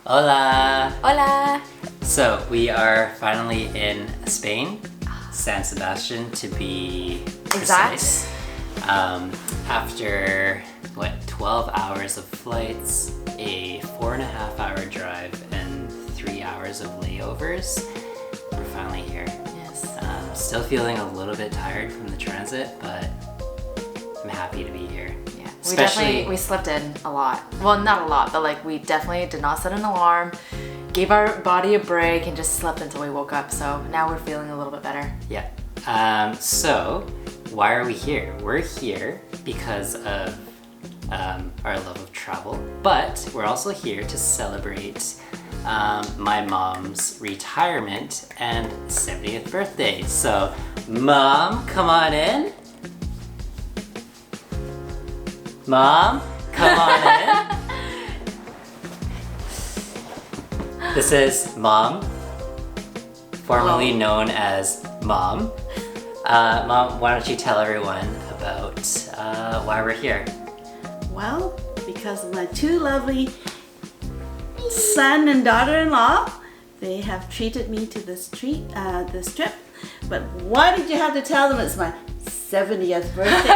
Hola! Hola! So we are finally in Spain, San Sebastian to be precise. After 12 hours of flights, a 4.5-hour drive, and 3 hours of layovers, we're finally here. Yes. Still feeling a little bit tired from the transit, but I'm happy to be here. Yeah, we slept in a lot. Well, not a lot, but like we definitely did not set an alarm, gave our body a break, and just slept until we woke up. So now we're feeling a little bit better. Yeah. So why are we here? We're here because of our love of travel, but we're also here to celebrate my mom's retirement and 70th birthday. So, Mom, come on in. Mom, come on in. This is Mom, formerly known as Mom. Mom, why don't you tell everyone about why we're here? Well, because of my two lovely son and daughter-in-law, they have treated me to this trip. But why did you have to tell them it's my 70th birthday?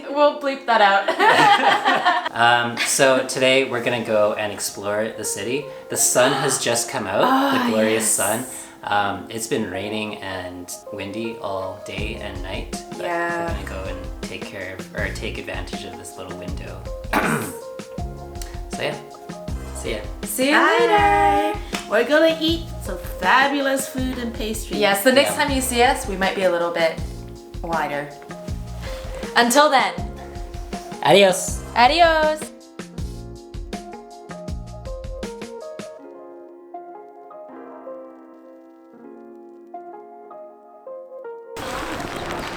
We'll bleep that out. So today we're gonna go and explore the city. The sun has just come out, the glorious sun. It's been raining and windy all day and night. But Yeah. we're gonna go and take advantage of this little window. So yeah, see ya. See you later. Bye. We're gonna eat some fabulous food and pastries. Yes, the next Yeah. time you see us, we might be a little bit wider. Until then, Adios. adios.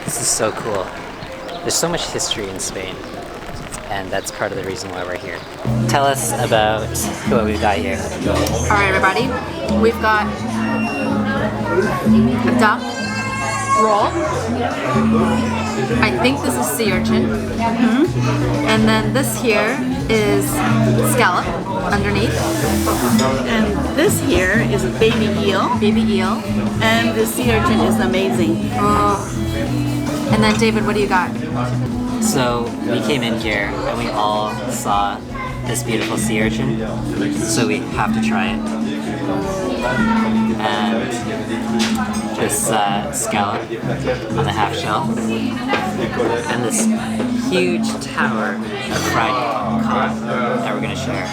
This is so cool. There's so much history in Spain, and that's part of the reason why we're here. Tell us about what we've got here. All right, everybody. We've got a duck roll. I think this is sea urchin. And then this here is scallop underneath, And this here is a baby eel, baby eel. and the sea urchin is amazing. Oh. And then David, what do you got? So we came in here and we all saw this beautiful sea urchin, so we have to try it. And this scallop on the half shell, and this huge tower of fried cod that we're gonna share.